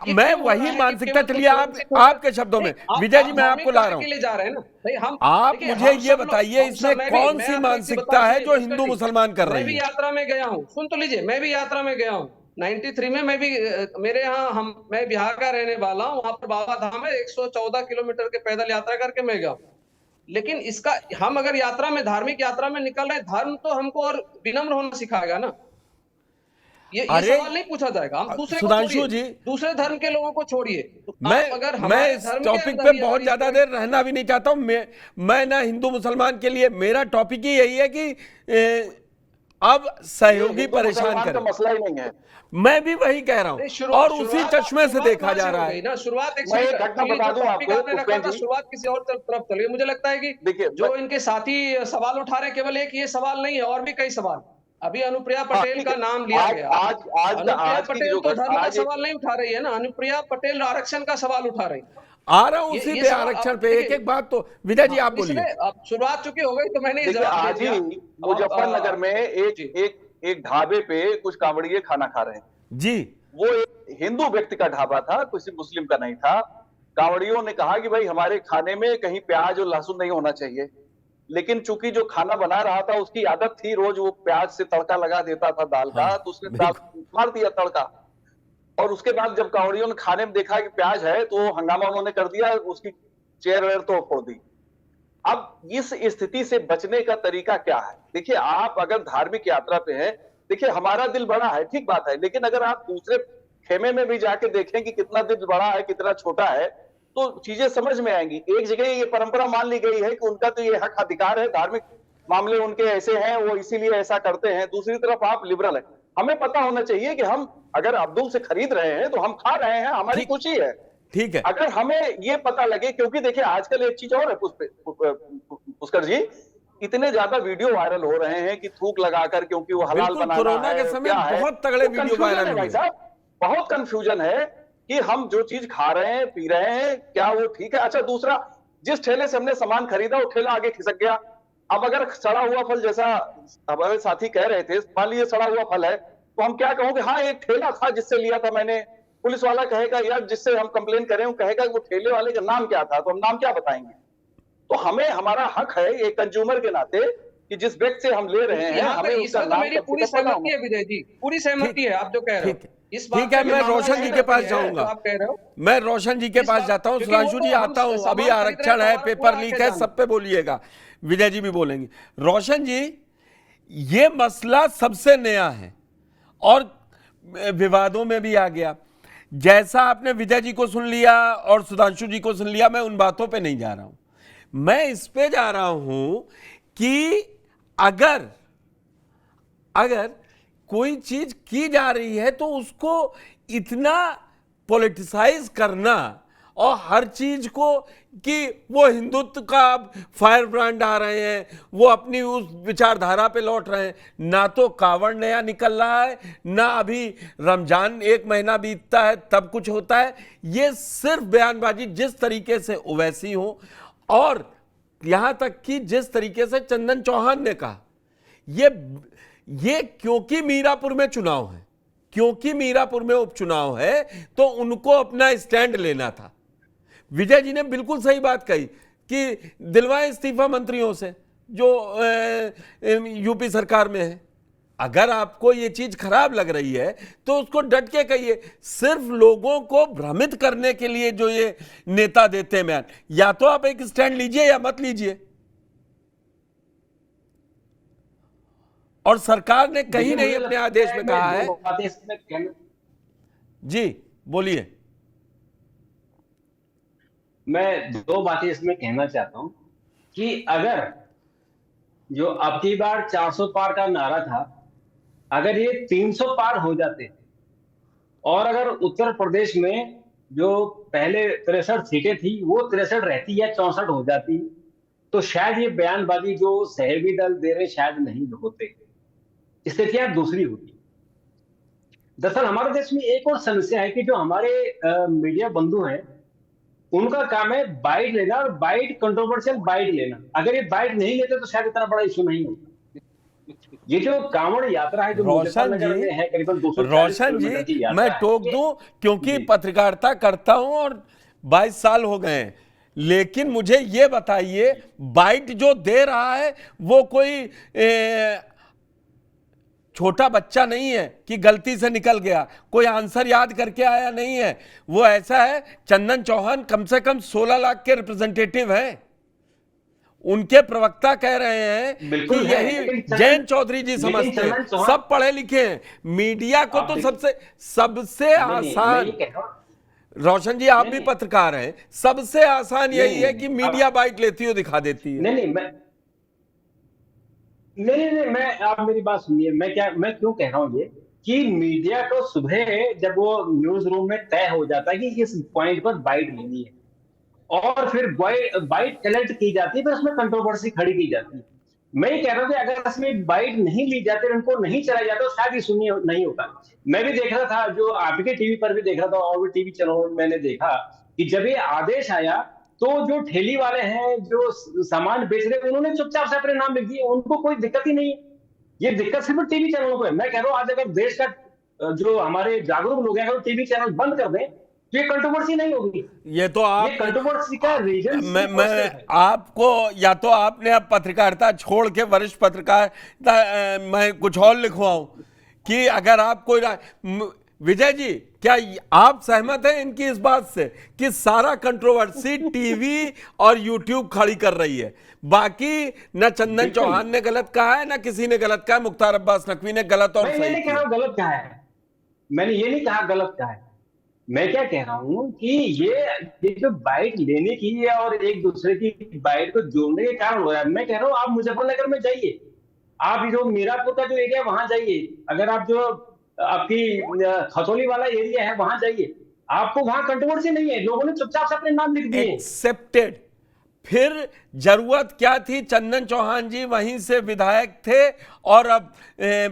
मैं वही मानसिकता, चलिए आप आपके शब्दों में विजय जी, मैं आपको ला रहा हूं, ले जा रहे हैं ना भाई हम। आप देखिए मुझे हम ये सब लोग, बताइए इसमें कौन मैं सी आपको एक चीज बताऊं, मानसिकता है जो सुनिए हिंदू जी, मुसलमान कर मैं रही भी है। यात्रा में गया हूँ, सुन तो लीजिए, मैं भी यात्रा में गया हूँ 93 में। मैं भी मेरे यहाँ हम मैं बिहार का रहने वाला हूँ, वहां पर बाबा धाम है, 114 किलोमीटर के पैदल यात्रा करके मैं गया हूँ। लेकिन इसका, हम अगर यात्रा में, धार्मिक यात्रा में निकल रहे, धर्म तो हमको और विनम्र होना सिखाएगा ना। ये अरे सवाल नहीं पूछा जाएगा। हम दूसरे को छोड़िए, सुधांशु जी, दूसरे धर्म के लोगों को छोड़िए, तो आप अगर मैं हमारे इस धर्म के टॉपिक अंदर पे ही बहुत अगर इस ज्यादा तरह देर रहना भी नहीं चाहता हूं। मैं ना हिंदू मुसलमान के लिए, मेरा टॉपिक ही यही है कि अब ये सहयोगी हिंदू परेशान मुसलमान का करे। मसला ही नहीं है। मैं भी वही कह रहा हूं, नहीं, और उसी चश्मे से शुरुआत देखा वहां जा से हो रहा गई है। ना, शुरुआत मैं एक्चुअली एक घटना एक्चुअली बता जो दूं टॉपिक आपको आपने रखा पुष्पेन था, जी, शुरुआत किसी और तरफ चली। मुझे लगता है कि देखिए जो इनके साथी सवाल उठा रहे, केवल एक ये सवाल नहीं है, और भी कई सवाल। अभी अनुप्रिया हाँ पटेल ठीक का है। नाम लिया आज गया। आज आज अनुप्रिया आज की पटेल जो तो धर्म का आज एक सवाल नहीं उठा रही है ना, अनुप्रिया पटेल आरक्षण का सवाल उठा रही है। आ रहा हूं उसी ये पे, सवाल आरक्षण अब पे एक देखिए। एक बात तो विजय जी हाँ, आप बोलिए। इसलिए अब शुरुआत चूंकि हो गई तो मैंने ये देखिए, जवाब दे आज दिया। ही अब मुजफ्फरनगर में एक जी एक एक ढाबे पे कुछ कांवड़िए खाना खा रहे हैं। जी वो एक हिंदू व्यक्ति का ढाबा था, किसी मुस्लिम का नहीं था। कांवड़ियों ने कहा कि भाई हमारे खाने में कहीं प्याज और लहसुन नहीं होना चाहिए, लेकिन चूंकि जो खाना बना रहा था उसकी आदत थी, रोज वो प्याज से तड़का लगा देता था दाल हाँ का, तो उसने बिल्कुल। मार दिया तड़का। और उसके बाद जब कांवड़ियों ने खाने में देखा कि प्याज है, तो हंगामा उन्होंने कर दिया, उसकी चेयर वेयर तो फोड़ दी। अब इस स्थिति से बचने का तरीका क्या है? देखिए, आप अगर धार्मिक यात्रा पे हैं, देखिए हमारा दिल बड़ा है, ठीक बात है, लेकिन अगर आप दूसरे खेमे में भी जाके देखें कि कितना दिल बड़ा है, कितना छोटा है, तो चीजें समझ में आएंगी। एक जगह ये परंपरा मान ली गई है कि उनका तो ये हक अधिकार है, धार्मिक मामले उनके ऐसे हैं, वो इसीलिए ऐसा करते हैं। दूसरी तरफ आप लिबरल है। हमें पता होना चाहिए कि हम अगर अब्दुल से खरीद रहे हैं तो हम खा रहे हैं, हमारी ठीक, खुशी है। ठीक है। अगर हमें ये पता लगे, क्योंकि देखिए आजकल एक चीज और है पुष्कर जी, इतने ज्यादा वीडियो वायरल हो रहे हैं कि थूक लगाकर, क्योंकि वो हलाल बिल्कुल, बनाना कोरोना के है, समय क्या है, बहुत तगड़े वो वीडियो कंफ्यूजन वायरल है भाई हुए। साहब। बहुत कंफ्यूजन है कि हम जो चीज खा रहे हैं, पी रहे हैं, क्या वो ठीक है। अच्छा, दूसरा, जिस ठेले से हमने सामान खरीदा वो ठेला आगे खिसक गया। अब अगर सड़ा हुआ फल, जैसा हमारे साथी कह रहे थे, मान लीजिए सड़ा हुआ फल है, तो हम क्या कहोगे, हाँ एक ठेला था जिससे लिया था मैंने। पुलिस वाला कहेगा यार, जिससे हम कंप्लेन करें, वो कहेगा वो ठेले वाले का नाम क्या था, तो हम नाम क्या बताएंगे। तो हमें, हमारा हक है एक कंज्यूमर के नाते कि जिस व्यक्ति से हम ले रहे हैं, यहाँ पे हमें उसका इसमें तो नाम मेरी कम से पूरी कम पता होना सहमति है चाहिए। विजय जी, पूरी ठीक, सहमति है आप जो कह रहे हो। ठीक है। इस बात ठीक है, पे मैं मेरी पूरी रोशन जी के सहमति पास है जो जाऊंगा। आप कह रहे हो। मैं रोशन जी के इस पास बात, जाता हूं। क्योंकि वो सुधांशु जी तो हम आता हूं, अभी सामान खरीद रहे हैं आरक्षण तो है, हमारा पेपर पूरा हक लीक है है, जानना। सब पे बोलिएगा। विजय जी भी बोलेंगे। रोशन जी, ये मसला सबसे नया है और विवादों में भी आ गया। जैसा आपने विजय जी को सुन लिया और सुधांशु जी को सुन लिया, मैं उन बातों पे नहीं जा रहा हूं। मैं इस पे जा रहा हूं कि अगर अगर कोई चीज की जा रही है तो उसको इतना पॉलिटिसाइज करना, और हर चीज को कि वो हिंदुत्व का फायर ब्रांड आ रहे हैं, वो अपनी उस विचारधारा पे लौट रहे हैं। ना तो कावड़ नया निकल रहा है, ना अभी रमजान एक महीना बीतता है तब कुछ होता है। ये सिर्फ बयानबाजी जिस तरीके से ओवैसी हो, और यहां तक कि जिस तरीके से चंदन चौहान ने कहा, ये क्योंकि मीरापुर में चुनाव है, क्योंकि मीरापुर में उपचुनाव है, तो उनको अपना स्टैंड लेना था। विजय जी ने बिल्कुल सही बात कही कि दिलवाए इस्तीफा मंत्रियों से जो यूपी सरकार में है। अगर आपको ये चीज खराब लग रही है तो उसको डट के कहिए। सिर्फ लोगों को भ्रमित करने के लिए जो ये नेता देते हैं बयान, या तो आप एक स्टैंड लीजिए या मत लीजिए। और सरकार ने कहीं नहीं अपने आदेश में कहा है। जी बोलिए। मैं दो बातें इसमें कहना चाहता हूं कि अगर जो अब की बार 400 पार का नारा था, अगर ये 300 पार हो जाते, और अगर उत्तर प्रदेश में जो पहले 63 सीटें थी वो 63 रहती या 64 हो जाती, तो शायद ये बयानबाजी जो सहयोगी दल दे रहे शायद नहीं होते, स्थितियां दूसरी होती। दरअसल हमारे देश में एक और समस्या है कि जो हमारे मीडिया बंधु हैं, उनका काम है बाइट लेना, और बाइट कंट्रोवर्शियल बाइट लेना। अगर ये बाइट नहीं लेते तो शायद इतना बड़ा इशू नहीं होता। ये जो कांवड़ यात्रा है जो रोशन मुजफ्फरनगर में है, करीबन 240 रोशन किलोमीटर की जी, यात्रा मैं है, टोक ये- दूं क्योंकि जी। पत्रकारिता करता हूं और 22 साल हो गए हैं, लेकिन मुझे ये बताइए, बाइट जो दे रहा है वो कोई छोटा बच्चा नहीं है कि गलती से निकल गया, कोई आंसर याद करके आया नहीं है। वो ऐसा है, चंदन चौहान कम से कम 16 लाख के रिप्रेजेंटेटिव हैं, उनके प्रवक्ता कह रहे हैं कि बिल्कुल है, यही लेकिन जयंत चौधरी जी लेकिन समझते चंदन हैं, चौहान- सब पढ़े लिखे हैं। मीडिया को आप तो देखिए- सबसे मैं आसान, ये कह रहा हूं- रोशन जी आप नहीं, भी नहीं। पत्रकार हैं, सबसे आसान यही नहीं, है कि नहीं, मीडिया बाइट लेती हो दिखा देती है। नहीं नहीं मैं आप मेरी बात सुनिए, मैं क्यों कह रहा हूं ये कि मीडिया को सुबह जब वो न्यूज रूम में तय हो जाता है कि इस पॉइंट पर बाइट लेनी है, और फिर बाइट कलेक्ट की जाती है, फिर उसमें कंट्रोवर्सी खड़ी की जाती है। मैं ये कह रहा हूं कि अगर इसमें बाइट नहीं ली जाती, उनको नहीं चलाया जाता, तो शायद ये सुनिए नहीं होता। मैं भी देख रहा था, जो आपके टीवी पर भी देख रहा था, और भी टीवी चैनलों में मैंने देखा कि जब ये आदेश आया तो जो ठेली वाले हैं, जो सामान बेच रहे हैं, उन्होंने चुपचाप से अपने नाम लिख दिए, उनको कोई दिक्कत ही नहीं है। ये दिक्कत सिर्फ टीवी चैनलों को है। मैं कह रहा हूं आज अगर देश का जो हमारे जागरूक लोग हैं, अगर टीवी चैनल बंद कर दें तो ये कंट्रोवर्सी नहीं होगी। ये तो आप, ये कंट्रोवर्सी का रीजन मैं आपको, या तो आपने अब पत्रकारिता छोड़ के वरिष्ठ पत्रकार मैं कुछ और लिखवाऊं कि अगर आप कोई विजय जी, क्या आप सहमत हैं इनकी इस बात से कि सारा कंट्रोवर्सी टीवी और यूट्यूब खड़ी कर रही है? बाकी न चंदन चौहान ने गलत कहा है, न किसी ने गलत कहा है, मुख्तार अब्बास नकवी ने गलत और मैं ये सही नहीं कह किया। रहा हूं गलत कहा है, मैंने ये नहीं कहा गलत कहा है। मैं क्या कह रहा हूं कि ये जो बाइट लेने की है और एक दूसरे की बाइट को जोड़ने के कारण हो रहा है। मैं कह रहा हूं आप मुजफ्फरनगर में जाइए, आप जो मीरापुर का जो एरिया वहां जाइए, अगर आप जो आपकी खतौली वाला एरिया है वहां जाइए, आपको वहां कंट्रोवर्सी नहीं है, लोगों ने चुपचाप से अपने नाम लिख दिए। एक्सेप्टेड। फिर जरूरत क्या थी? चंदन चौहान जी वहीं से विधायक थे और अब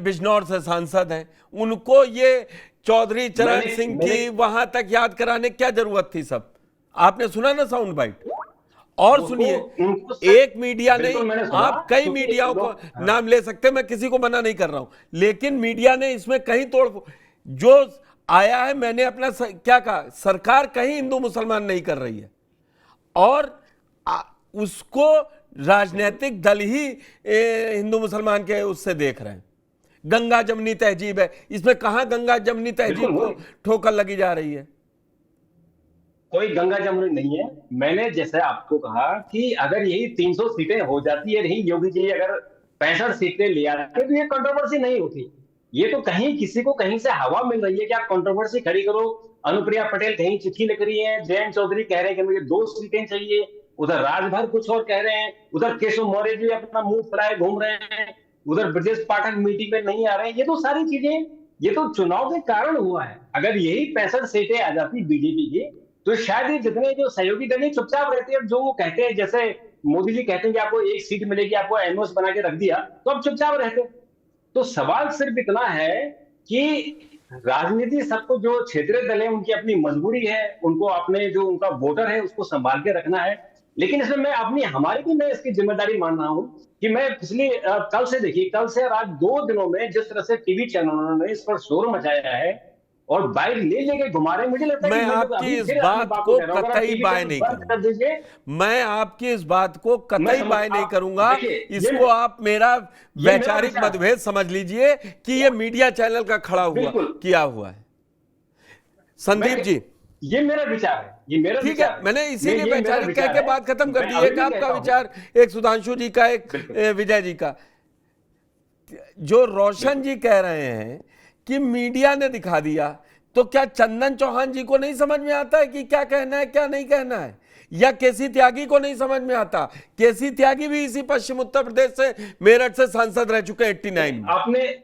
बिजनौर से सांसद हैं, उनको ये चौधरी चरण सिंह की वहां तक याद कराने क्या जरूरत थी? सब आपने सुना ना साउंड बाइट। और सुनिए, एक मीडिया नहीं, आप कई मीडियाओं को नाम ले सकते, मैं किसी को मना नहीं कर रहा हूं, लेकिन मीडिया ने इसमें कहीं तोड़ जो आया है, मैंने अपना क्या कहा, सरकार कहीं हिंदू मुसलमान नहीं कर रही है, और उसको राजनीतिक दल ही हिंदू मुसलमान के उससे देख रहे हैं। गंगा जमनी तहजीब है, इसमें कहां गंगा जमनी तहजीब को ठोकर लगी जा रही है? कोई गंगा जमुनी नहीं है। मैंने जैसे आपको कहा कि अगर यही 300 सीटें हो जाती है, नहीं योगी जी अगर 65 सीटें ले आते तो ये कंट्रोवर्सी नहीं होती। ये तो कहीं किसी को कहीं से हवा मिल रही है कि आप कंट्रोवर्सी खड़ी करो। अनुप्रिया पटेल कहीं चिट्ठी लिख रही है, जयंत चौधरी कह रहे हैं कि मुझे 2 सीटें चाहिए, उधर राजभर कुछ और कह रहे हैं, उधर केशव मौर्य जी अपना मुंह फुलाए घूम रहे हैं, उधर ब्रजेश पाठक मीटिंग में नहीं आ रहे हैं। ये तो सारी चीजें, ये तो चुनाव के कारण हुआ है। अगर यही 65 सीटें आ जाती बीजेपी की तो शायद ये जितने जो सहयोगी दल चुपचाप रहते हैं। जो वो कहते हैं, जैसे मोदी जी कहते हैं कि आपको 1 सीट मिलेगी, आपको एमओएस बना के रख दिया, तो अब चुपचाप रहते। तो सवाल सिर्फ इतना है कि राजनीति सबको, जो क्षेत्रीय दल है उनकी अपनी मजबूरी है, उनको अपने जो उनका वोटर है उसको संभाल के रखना है। लेकिन इसमें मैं अपनी हमारी भी मैं इसकी जिम्मेदारी मान रहा हूं कि मैं पिछली कल से देखिए, कल से आज 2 दिनों में जिस तरह से टीवी चैनलों ने इस पर शोर मचाया है और बाइट ले लेके घुमा रहे, मुझे लगता है मैं आपकी इस बात को कतई बाय नहीं करूंगा। मैं आपकी इस बात को कतई बाय नहीं करूंगा। इसको आप मेरा वैचारिक मतभेद समझ लीजिए कि ये मीडिया चैनल का खड़ा हुआ किया हुआ है। संदीप जी, ये मेरा विचार है, ये मेरा ठीक है, मैंने इसीलिए वैचारिक कह के बात खत्म कर दी। एक आपका विचार, एक सुधांशु जी का, एक विजय जी का। जो रोशन जी कह रहे हैं कि मीडिया ने दिखा दिया, तो क्या चंदन चौहान जी को नहीं समझ में आता है कि क्या कहना है क्या नहीं कहना है? या केसी त्यागी को नहीं समझ में आता? केसी त्यागी भी इसी पश्चिम उत्तर प्रदेश से, मेरठ से सांसद रह चुके 89 में।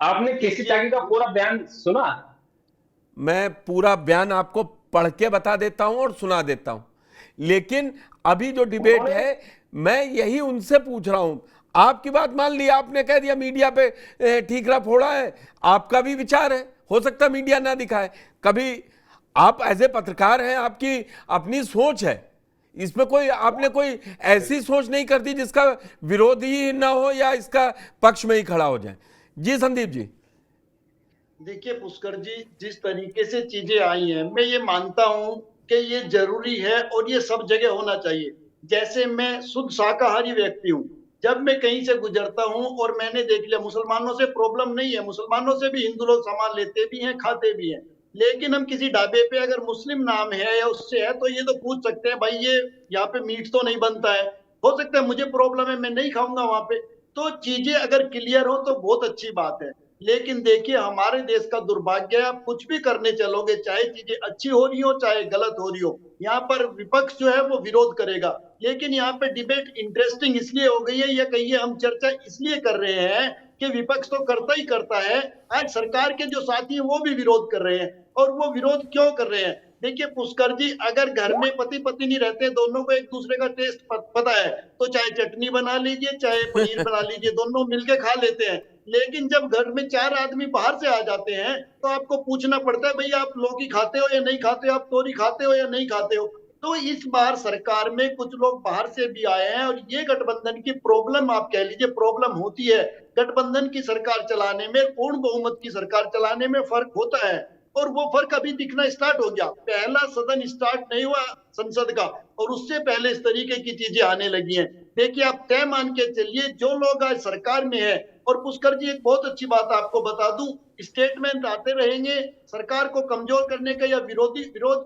आपने केसी त्यागी का पूरा बयान सुना? मैं पूरा बयान आपको पढ़ के बता देता हूं और सुना देता हूं, लेकिन अभी जो डिबेट है मैं यही उनसे पूछ रहा हूं। आपकी बात मान ली, आपने कह दिया मीडिया पे ठीकरा फोड़ा है, आपका भी विचार है, हो सकता है मीडिया ना दिखाए। कभी आप एज ए पत्रकार हैं, आपकी अपनी सोच है, इसमें कोई आपने कोई ऐसी सोच नहीं करती जिसका विरोध ही ना हो या इसका पक्ष में ही खड़ा हो जाए? जी संदीप जी। देखिए पुष्कर जी, जिस तरीके से चीजें आई हैं, मैं ये मानता हूं कि ये जरूरी है और ये सब जगह होना चाहिए। जैसे मैं शुद्ध शाकाहारी व्यक्ति हूं, जब मैं कहीं से गुजरता हूं और मैंने देख लिया मुसलमानों से प्रॉब्लम नहीं है, मुसलमानों से भी हिंदू लोग सामान लेते भी हैं, खाते भी हैं, लेकिन हम किसी ढाबे पे अगर मुस्लिम नाम है या उससे है तो ये तो पूछ सकते हैं, भाई ये यहाँ पे मीट तो नहीं बनता है, हो सकता है मुझे प्रॉब्लम है, मैं नहीं खाऊंगा वहां पे। तो चीजें अगर क्लियर हो तो बहुत अच्छी बात है। लेकिन देखिए हमारे देश का दुर्भाग्य है, आप कुछ भी करने चलोगे, चाहे चीजें अच्छी हो रही हो चाहे गलत हो रही हो, यहाँ पर विपक्ष जो है वो विरोध करेगा। लेकिन यहाँ पे डिबेट इंटरेस्टिंग इसलिए हो गई है, या कहिए हम चर्चा इसलिए कर रहे हैं कि विपक्ष तो करता ही करता है, आज सरकार के जो साथी हैं वो भी विरोध कर रहे हैं। और वो विरोध क्यों कर रहे हैं? देखिए पुष्कर जी, अगर घर में पति पत्नी रहते, दोनों को एक दूसरे का टेस्ट पता है, तो चाहे चटनी बना लीजिए चाहे पनीर बना लीजिए, दोनों मिलके खा लेते हैं। लेकिन जब घर में 4 आदमी बाहर से आ जाते हैं तो आपको पूछना पड़ता है, भैया आप लौकी खाते हो या नहीं खाते हो, आप तोरी खाते हो या नहीं खाते हो। तो इस बार सरकार में कुछ लोग बाहर से भी आए हैं, और ये गठबंधन की प्रॉब्लम आप कह लीजिए, प्रॉब्लम होती है। गठबंधन की सरकार चलाने में, पूर्ण बहुमत की सरकार चलाने में फर्क होता है, और वो फर्क अभी दिखना स्टार्ट हो गया। पहला सदन स्टार्ट नहीं हुआ संसद का, और उससे पहले इस तरीके की चीजें आने लगी हैं। देखिए आप तय मान के चलिए, जो लोग आज सरकार में है, और पुष्कर जी एक बहुत अच्छी बात आपको बता दूं, स्टेटमेंट आते रहेंगे सरकार को कमजोर करने का, या विरोध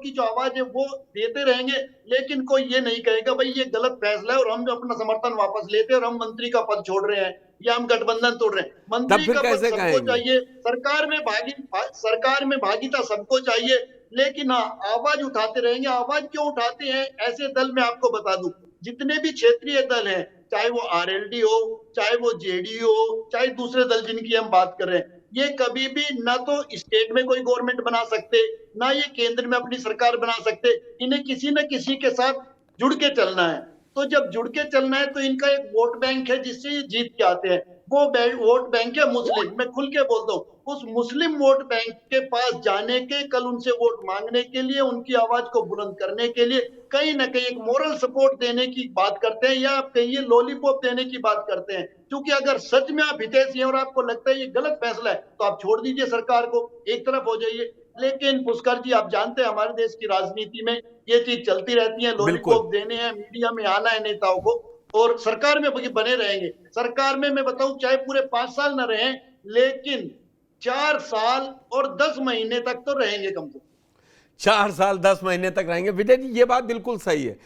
की जो आवाज है वो देते रहेंगे, लेकिन कोई ये नहीं कहेगा भाई ये गलत फैसला है और हम अपना समर्थन वापस लेते हैं और हम मंत्री का पद छोड़ रहे हैं या हम गठबंधन तोड़ रहे हैं। मंत्री फिर का पद कैसे सबको कहेंगे? चाहिए, सरकार में भागीदारी सबको चाहिए, लेकिन हाँ आवाज उठाते रहेंगे। आवाज क्यों उठाते हैं? ऐसे दल में आपको बता दूं, जितने भी क्षेत्रीय दल हैं, चाहे वो आरएलडी हो, चाहे वो जेडीयू हो, चाहे दूसरे दल जिनकी हम बात कर रहे हैं, ये कभी भी ना तो स्टेट में कोई गवर्नमेंट बना सकते, ना ये केंद्र में अपनी सरकार बना सकते। इन्हें किसी न किसी के साथ जुड़ के चलना है। तो जब जुड़ के चलना है तो इनका एक वोट बैंक है जिससे ये जीत के आते हैं, वो वोट बैंक है मुस्लिम। मैं खुल के बोलता हूँ, उस मुस्लिम वोट बैंक के पास जाने के, कल उनसे वोट मांगने के लिए, उनकी आवाज को बुलंद करने के लिए कहीं ना कहीं एक मोरल सपोर्ट देने की बात करते हैं, या आप कहिए लॉलीपॉप देने की बात करते हैं। क्योंकि अगर सच में आप हितैषी हैं और आपको लगता है ये गलत फैसला है, तो आप छोड़ दीजिए सरकार को, एक तरफ हो जाइए। लेकिन पुष्कर जी आप जानते हैं हमारे देश की राजनीति में ये चीज चलती रहती है, लॉलीपॉप देने हैं, मीडिया में आना है नेताओं को, और सरकार में बने रहेंगे। सरकार में मैं बताऊं चाहे पूरे 5 साल न रहें, लेकिन 4 साल और 10 महीने तक तो रहेंगे कम से कम। 4 साल 10 महीने तक रहेंगे। विजय जी ये बात बिल्कुल सही है।